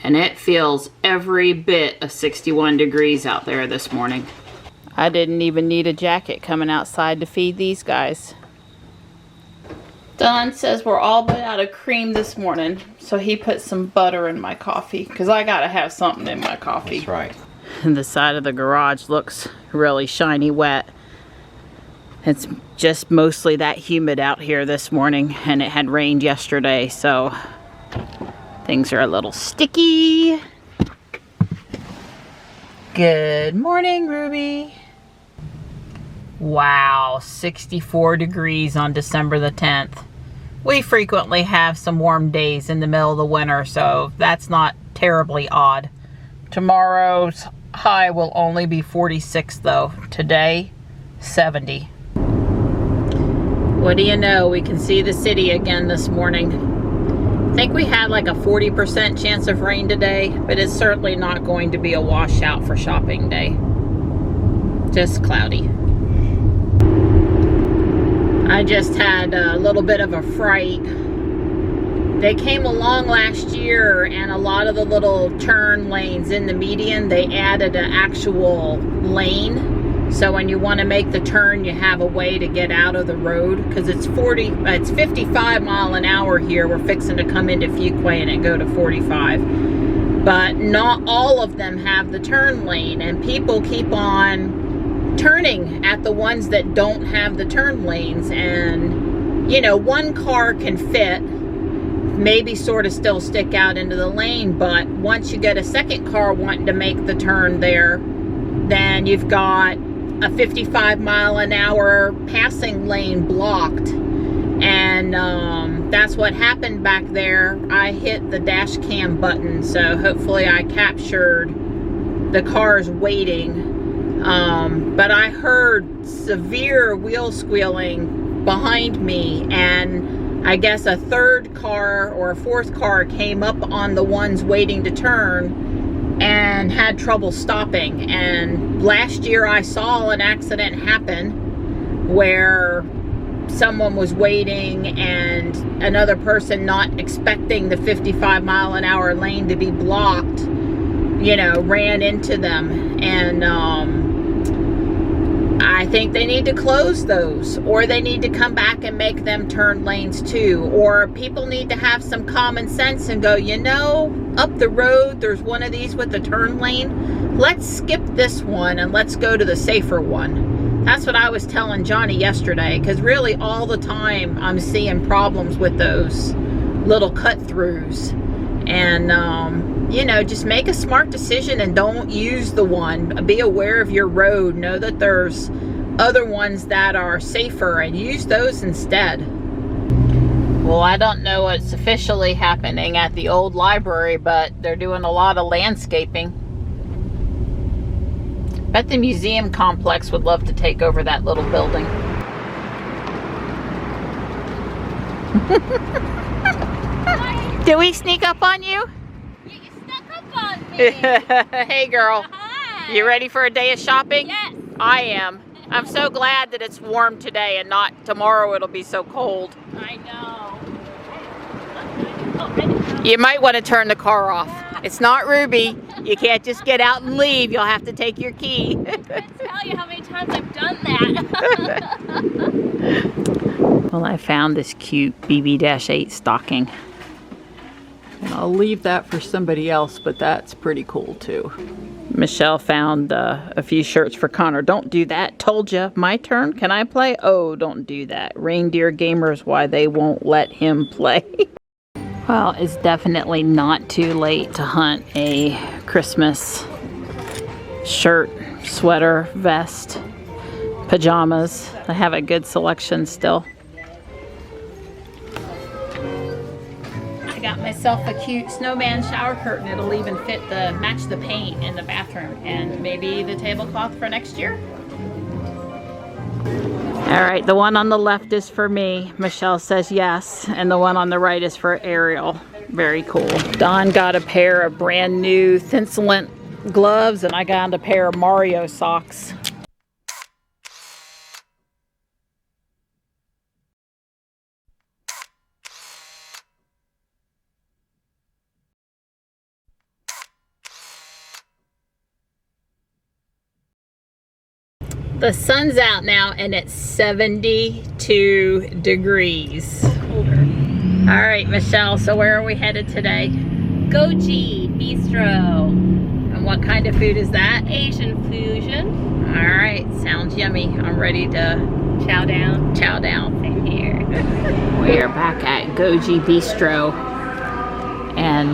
and it feels every bit of 61 degrees out there this morning. I didn't even need a jacket coming outside to feed these guys. Don says we're all but out of cream this morning, so he put some butter in my coffee, because I gotta have something in my coffee. That's right. And the side of the garage looks really shiny wet. It's just mostly that humid out here this morning, and it had rained yesterday, so things are a little sticky. Good morning, Ruby. Wow, 64 degrees on December the 10th. We frequently have some warm days in the middle of the winter, so that's not terribly odd. Tomorrow's high will only be 46 though. Today, 70. What do you know? We can see the city again this morning. I think we had like a 40% chance of rain today, but it's certainly not going to be a washout for shopping day. Just cloudy. I just had a little bit of a fright. They came along last year, and a lot of the little turn lanes in the median, they added an actual lane. So when you want to make the turn, you have a way to get out of the road, because it's 55 mile an hour here. We're fixing to come into Fuquay and it go to 45. But not all of them have the turn lane, and people keep on turning at the ones that don't have the turn lanes. And you know, one car can fit, maybe sort of still stick out into the lane, but once you get a second car wanting to make the turn there, then you've got a 55 mile an hour passing lane blocked. And that's what happened back there. I hit the dash cam button, so hopefully I captured the cars waiting. But I heard severe wheel squealing behind me, and I guess a third car or a fourth car came up on the ones waiting to turn and had trouble stopping. And last year I saw an accident happen where someone was waiting and another person, not expecting the 55 mile an hour lane to be blocked, you know, ran into them. And I think they need to close those, or they need to come back and make them turn lanes too. Or people need to have some common sense and go, you know, up the road there's one of these with a turn lane. Let's skip this one and let's go to the safer one. That's what I was telling Johnny yesterday, because really all the time I'm seeing problems with those little cut-throughs. And you know, just make a smart decision and don't use the one. Be aware of your road. Know that there's other ones that are safer and use those instead. Well, I don't know what's officially happening at the old library, but they're doing a lot of landscaping. Bet the museum complex would love to take over that little building. Did we sneak up on you? You snuck up on me. Hey girl. Hi. You ready for a day of shopping? Yes. I am. I'm so glad that it's warm today and not tomorrow it'll be so cold. I know. You might want to turn the car off. It's not Ruby. You can't just get out and leave. You'll have to take your key. I can't tell you how many times I've done that. Well, I found this cute BB-8 stocking. And I'll leave that for somebody else, but that's pretty cool too. Michelle found a few shirts for Connor. Don't do that. Told you. My turn. Can I play? Oh, don't do that. Reindeer gamers, why they won't let him play. Well, it's definitely not too late to hunt a Christmas shirt, sweater, vest, pajamas. I have a good selection still. I got myself a cute snowman shower curtain. It'll even fit match the paint in the bathroom, and maybe the tablecloth for next year. All right, the one on the left is for me. Michelle says yes, and the one on the right is for Ariel. Very cool. Dawn got a pair of brand new Thin Sealant gloves, and I got a pair of Mario socks. The sun's out now and it's 72 degrees. Colder. All right, Michelle, so where are we headed today? Goji Bistro. And what kind of food is that? Asian fusion. All right, sounds yummy. I'm ready to Chow down. chow down. Same here. We are back at Goji Bistro and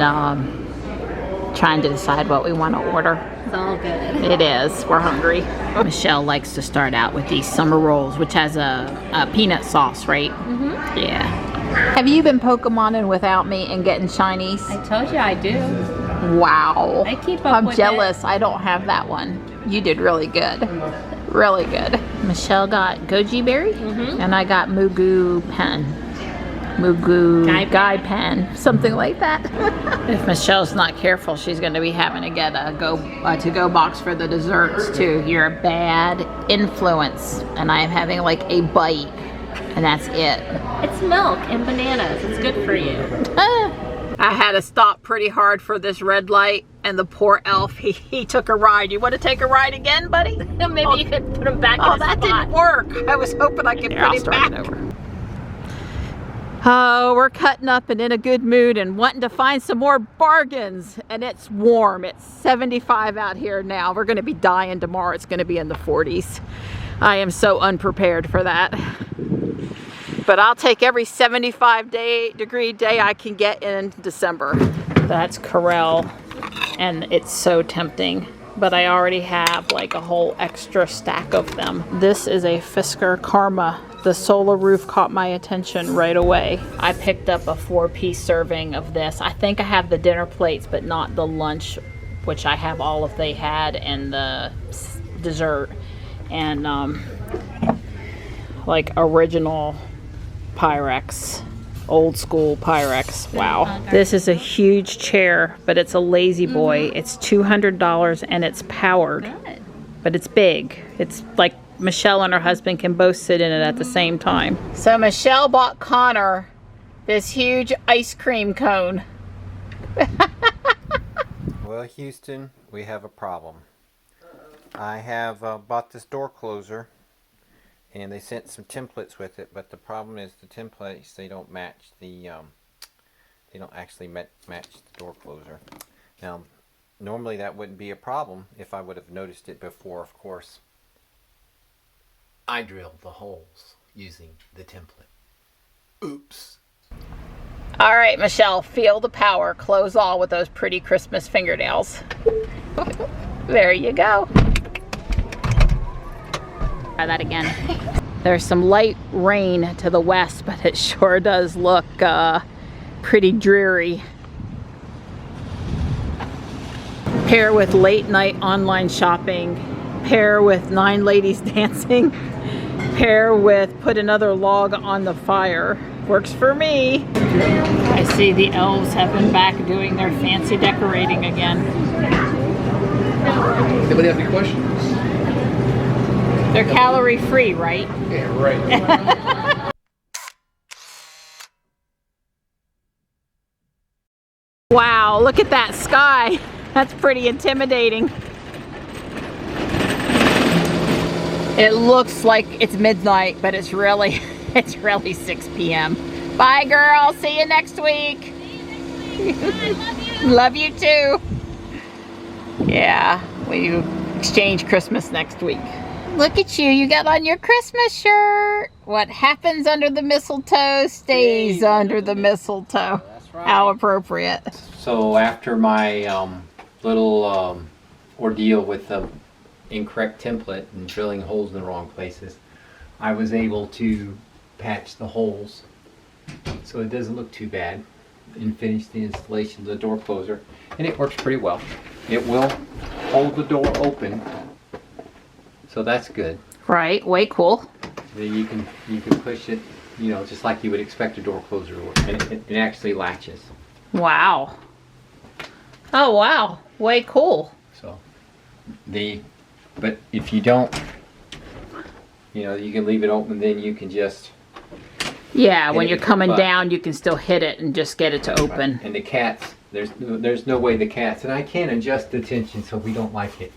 trying to decide what we want to order. It's all good. It is. We're hungry. Michelle likes to start out with these summer rolls, which has a peanut sauce, right? Mm-hmm. Yeah. Have you been Pokemoning without me and getting shinies? I told you I do. Wow. I keep up I'm with jealous. I don't have that one. You did really good. Really good. Michelle got goji berry and I got mugu pen. Mugu guy pen. Something like that. If Michelle's not careful, she's going to be having to get a to-go box for the desserts too. You're a bad influence. And I am having like a bite. And that's it. It's milk and bananas. It's good for you. I had to stop pretty hard for this red light, and the poor elf, he took a ride. You want to take a ride again, buddy? Maybe you could put him back in Oh, his that spot. didn't work. I was hoping I could put him back. Oh, we're cutting up and in a good mood and wanting to find some more bargains. And it's warm. It's 75 out here now. We're going to be dying tomorrow. It's going to be in the 40s. I am so unprepared for that. But I'll take every 75-degree day I can get in December. That's Corel, and it's so tempting. But I already have like a whole extra stack of them. This is a Fisker Karma. The solar roof caught my attention right away. I picked up a 4-piece serving of this. I think I have the dinner plates, but not the lunch, which I have all of they had, and the dessert. And like original Pyrex, old school Pyrex. Wow. This is a huge chair, but it's a lazy boy. It's $200 and it's powered. Good. But it's big. It's like Michelle and her husband can both sit in it at the same time. So Michelle bought Connor this huge ice cream cone. Well, Houston, we have a problem. I have bought this door closer, and they sent some templates with it, but the problem is the templates, they don't match the they don't actually match the door closer. Now, normally that wouldn't be a problem if I would have noticed it before, of course. I drilled the holes using the template. Oops. All right, Michelle, feel the power. Close all with those pretty Christmas fingernails. There you go. Try that again. There's some light rain to the west, but it sure does look pretty dreary. Pair with late night online shopping, pair with 9 ladies dancing, pair with put another log on the fire. Works for me. I see the elves have been back doing their fancy decorating again. Anybody have any questions? They're calorie free, right? Yeah, right. Wow, look at that sky. That's pretty intimidating. It looks like it's midnight, but it's really 6 p.m. Bye, girl. See you next week. Love you too. Yeah, we exchange Christmas next week. Look at you. You got on your Christmas shirt. What happens under the mistletoe stays under the mistletoe. That's right. How appropriate. So after my little ordeal with the incorrect template and drilling holes in the wrong places, I was able to patch the holes so it doesn't look too bad and finish the installation of the door closer, and it works pretty well. It will hold the door open, so that's good. Right, way cool. Then you can push it, you know, just like you would expect a door closer to work, and it actually latches. Wow. Oh wow, way cool. So but if you don't, you know, you can leave it open, then you can just Yeah, when it you're with your coming butt. down, you can still hit it and just get it to open. And the cats, there's no way the cats, and I can adjust the tension so we don't like it.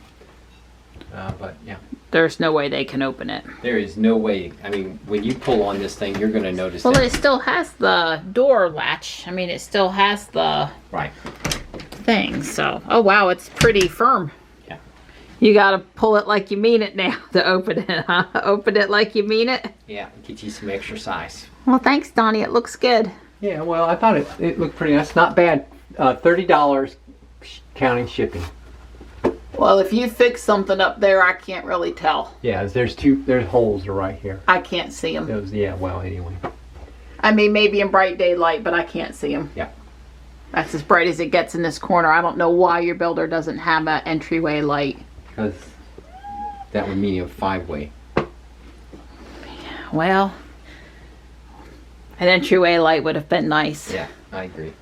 But yeah. There's no way they can open it. There is no way. I mean, when you pull on this thing, you're going to notice Well, that. it still has the door latch. I mean, it still has the Right. thing. So, oh wow, it's pretty firm. Yeah. You gotta pull it like you mean it now to open it, huh? Open it like you mean it. Yeah, get you some exercise. Well, thanks, Donnie. It looks good. Yeah, well, I thought it looked pretty nice. Not bad. $30 counting shipping. Well, if you fix something up there, I can't really tell. Yeah, there's holes right here. I can't see them. Those, yeah, well, anyway. I mean, maybe in bright daylight, but I can't see them. Yeah. That's as bright as it gets in this corner. I don't know why your builder doesn't have an entryway light. Because that would mean a 5-way. Well, an entryway light would have been nice. Yeah, I agree.